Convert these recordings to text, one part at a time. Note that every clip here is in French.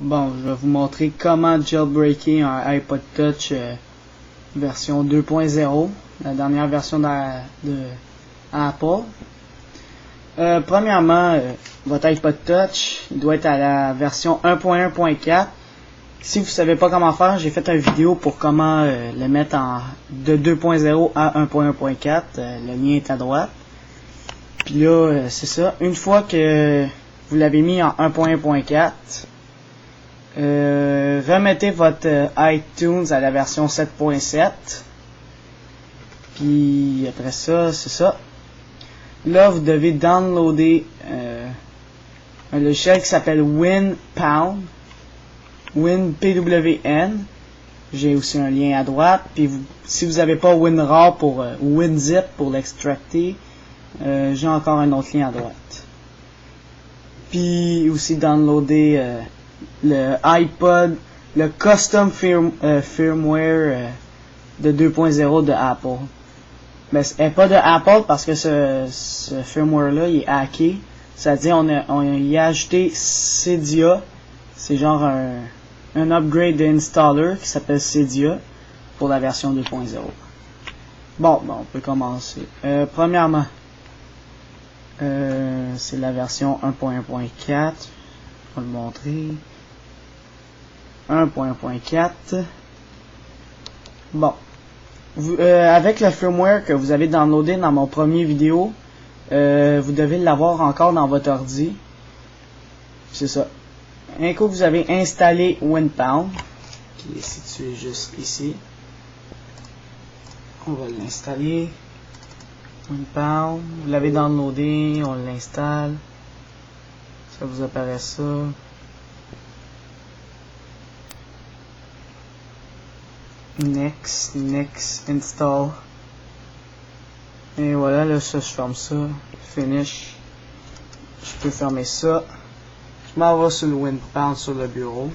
Bon, je vais vous montrer comment jailbreaker un iPod Touch version 2.0, la dernière version de Apple. Premièrement, votre iPod Touch il doit être à la version 1.1.4. Si vous savez pas comment faire, j'ai fait une vidéo pour comment le mettre de 2.0 à 1.1.4. Le lien est à droite. Puis là, c'est ça. Une fois que vous l'avez mis en 1.1.4, remettez votre iTunes à la version 7.7. Puis après ça, c'est ça. Là, vous devez downloader un logiciel qui s'appelle WinPound. WinPWN. J'ai aussi un lien à droite. Puis si vous n'avez pas WinRAR ou WinZip pour l'extracter, j'ai encore un autre lien à droite. Puis aussi downloader le iPod, le custom firmware de 2.0 de Apple. Mais c'est pas de Apple parce que ce firmware-là il est hacké. C'est-à-dire on y a ajouté Cydia. C'est genre un upgrade d'installer qui s'appelle Cydia pour la version 2.0. Bon, on peut commencer. Premièrement, c'est la version 1.1.4. Je vais le montrer. 1.1.4. Bon. Avec le firmware que vous avez downloadé dans mon premier vidéo, vous devez l'avoir encore dans votre ordi. C'est ça. Un coup que vous avez installé WinPound, qui est situé juste ici, on va l'installer. WinPound, vous l'avez downloadé, on l'installe. Ça vous apparaît ça. Next, install. Et voilà, là, ça, je ferme ça. Finish. Je peux fermer ça. Je m'en vais sur le WinPound sur le bureau.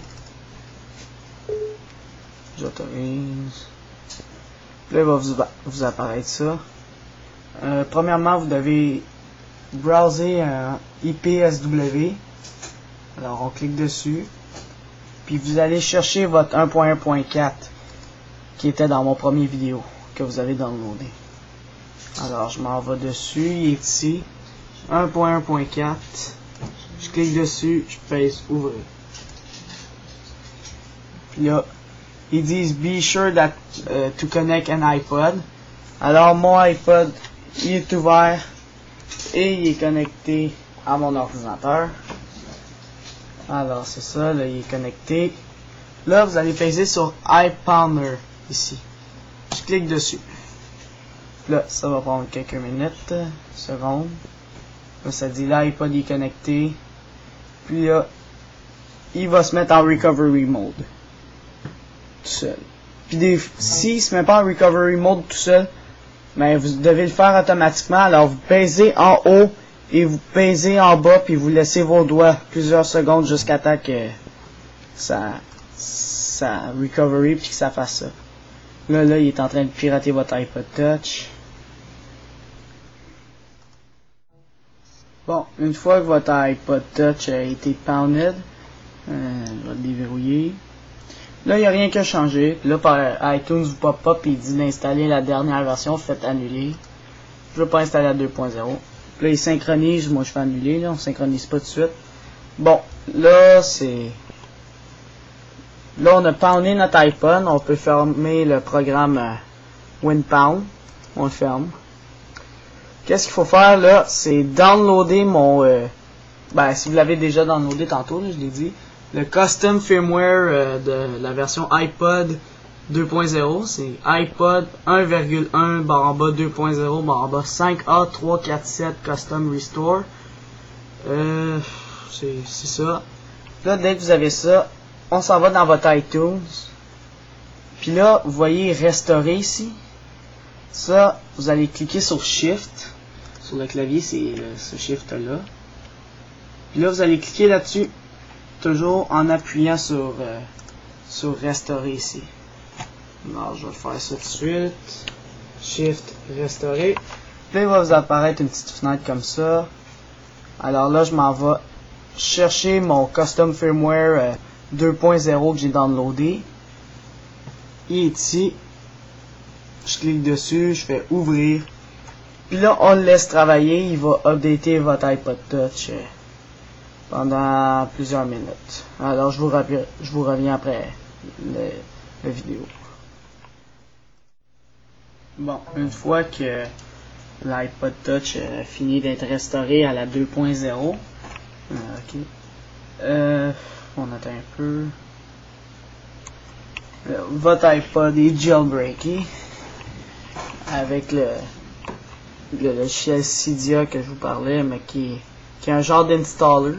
J'autorise. Là, il va vous apparaître ça. Premièrement, vous devez browser un IPSW. Alors, on clique dessus. Puis vous allez chercher votre 1.1.4 qui était dans mon premier vidéo que vous avez downloadé. Alors, je m'en vais dessus. Il est ici. 1.1.4. Je clique dessus. Je pèse ouvrir. Puis là, ils disent be sure that to connect an iPod. Alors, mon iPod il est ouvert et il est connecté à mon ordinateur. Alors c'est ça, là il est connecté. Là vous allez peser sur iPounder ici. Je clique dessus. Là ça va prendre quelques minutes, secondes. Là ça dit là iPod est connecté. Puis là il va se mettre en recovery mode tout seul. Puis s'il ne se met pas en recovery mode tout seul, mais vous devez le faire automatiquement. Alors vous pèsez en haut et vous pèsez en bas puis vous laissez vos doigts plusieurs secondes jusqu'à temps que ça recovery puis que ça fasse ça. Là il est en train de pirater votre iPod Touch. Bon, une fois que votre iPod Touch a été pounded, je vais le déverrouiller. Là, il n'y a rien qui a changé. Là, par iTunes vous pop-up et il dit d'installer la dernière version, faites annuler. Je ne veux pas installer la 2.0. Là, il synchronise, moi je fais annuler, là, on synchronise pas tout de suite. Bon, là, là, on a poundé notre iPod, on peut fermer le programme WinPound. On le ferme. Qu'est-ce qu'il faut faire, là, c'est downloader mon... si vous l'avez déjà downloadé tantôt, là, je l'ai dit. Le custom firmware de la version iPod 2.0, c'est iPod 1.1 2.0 5A347 Custom Restore. C'est ça. Là, dès que vous avez ça, on s'en va dans votre iTunes. Puis là, vous voyez restaurer ici. Ça, vous allez cliquer sur Shift. Sur le clavier, c'est ce Shift-là. Puis là, vous allez cliquer là-dessus. Toujours en appuyant sur restaurer ici. Alors, je vais faire ça tout de suite. Shift, restaurer. Puis il va vous apparaître une petite fenêtre comme ça. Alors là, je m'en vais chercher mon custom firmware 2.0 que j'ai downloadé. Il est ici. Je clique dessus, je fais ouvrir. Puis là, on le laisse travailler. Il va updater votre iPod Touch pendant plusieurs minutes. Alors, je vous reviens après la vidéo. Bon, une fois que l'iPod Touch a fini d'être restauré à la 2.0, ok. On attend un peu. Votre iPod est jailbreaké avec le logiciel Cydia que je vous parlais, mais qui est un genre d'installer.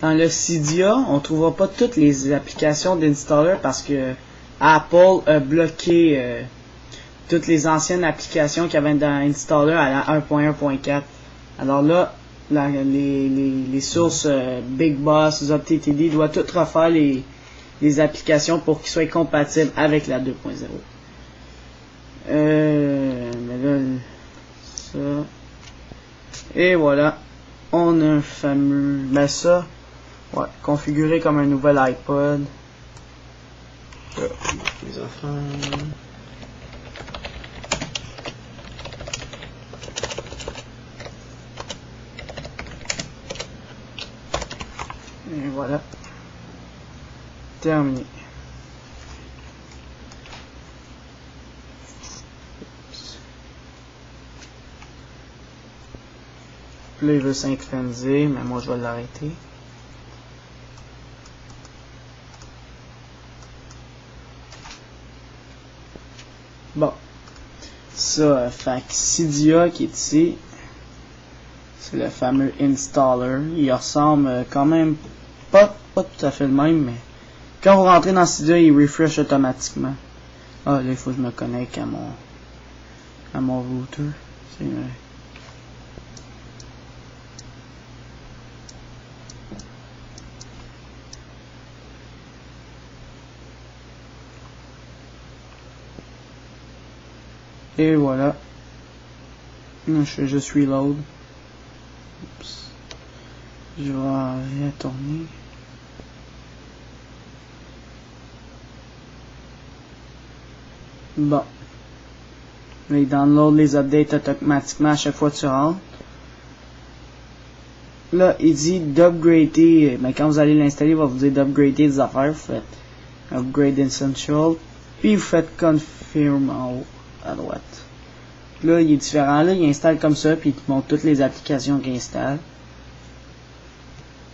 Dans le Cydia, on ne trouvera pas toutes les applications d'installer parce que Apple a bloqué toutes les anciennes applications qu'il y avait dans Installer à la 1.1.4. Alors là, les sources Big Boss, ZTTD doivent toutes refaire les applications pour qu'ils soient compatibles avec la 2.0. Mais là, ça. Et voilà, on a un fameux. Ben ça, ouais, configuré comme un nouvel iPod. Les affaires. Et voilà. Terminé. Puis là, il veut synchroniser, mais moi je vais l'arrêter. Bon. Ça, fait que Cydia qui est ici. C'est le fameux installer. Il ressemble quand même pas tout à fait le même, mais quand vous rentrez dans Cydia, il refresh automatiquement. Ah, là, il faut que je me connecte à mon router. C'est vrai. Et voilà. Je fais juste reload. Oups. Je vais retourner. Bon. Là, il download les updates automatiquement à chaque fois que tu rentres. Là, il dit d'upgrader. Mais quand vous allez l'installer, il va vous dire d'upgrader des affaires. Vous faites Upgrade Essential. Puis vous faites Confirm en haut à droite. Là, il est différent. Là, il installe comme ça. Puis il te montre toutes les applications qu'il installe.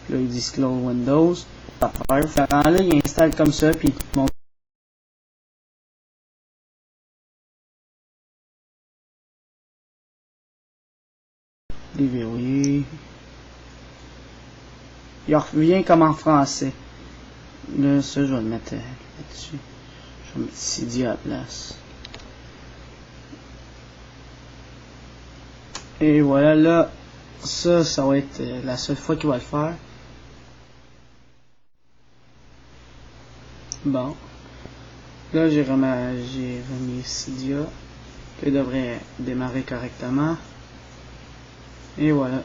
Là, il dit Close Windows. Affaires. Différent. Là, il installe comme ça. Puis il te montre. Déverrouiller. Il revient comme en français. Là, ça, je vais le mettre là-dessus. Je vais mettre Cydia à la place. Et voilà, là, ça va être la seule fois qu'il va le faire. Bon. Là, j'ai remis Cydia. Il devrait démarrer correctement. Et voilà.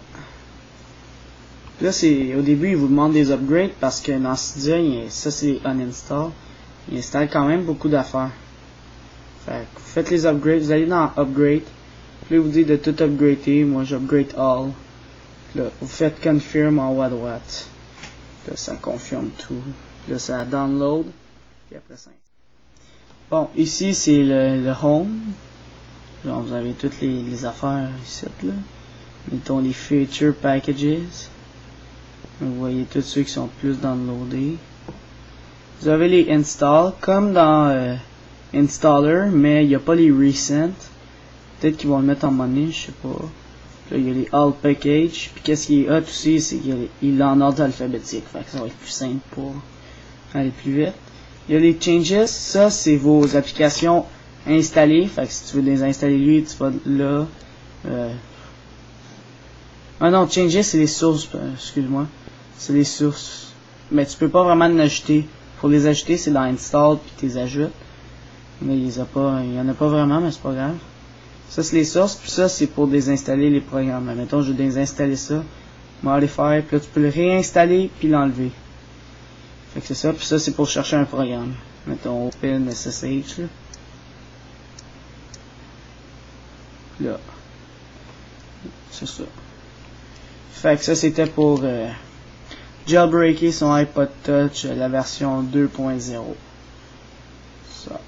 Là, au début, il vous demande des upgrades parce que dans Cydia, ça c'est uninstall. Il installe quand même beaucoup d'affaires. Fait que vous faites les upgrades, vous allez dans Upgrade. Puis là, vous dites de tout upgrader. Moi, j'upgrade all. Puis là, vous faites Confirm en haut à droite. Là, ça confirme tout. Puis là, ça download. Puis après ça. Bon, ici, c'est le Home. Genre, vous avez toutes les affaires ici, là. Mettons les Feature Packages. Vous voyez tous ceux qui sont plus downloadés. Vous avez les Install, comme dans Installer, mais il n'y a pas les Recent. Peut-être qu'ils vont le mettre en monnaie, je sais pas. Là, il y a les All Package. Puis qu'est-ce qui est hot aussi, c'est qu'il est en ordre alphabétique. Fait que ça va être plus simple pour aller plus vite. Il y a les Changes. Ça, c'est vos applications installées. Fait que si tu veux les installer lui, tu vas là. Ah non, Changes, c'est les sources. Excuse-moi. C'est les sources. Mais tu peux pas vraiment les ajouter. Pour les ajouter, c'est dans Install puis tu les ajoutes. Mais il y en a pas vraiment, mais c'est pas grave. Ça, c'est les sources. Puis ça, c'est pour désinstaller les programmes. Mettons, je veux désinstaller ça. Modify, puis là tu peux le réinstaller puis l'enlever. Fait que c'est ça, puis ça c'est pour chercher un programme. Mettons Open SSH là. Là. C'est ça. Fait que ça c'était pour jailbreaker son iPod Touch la version 2.0. Ça.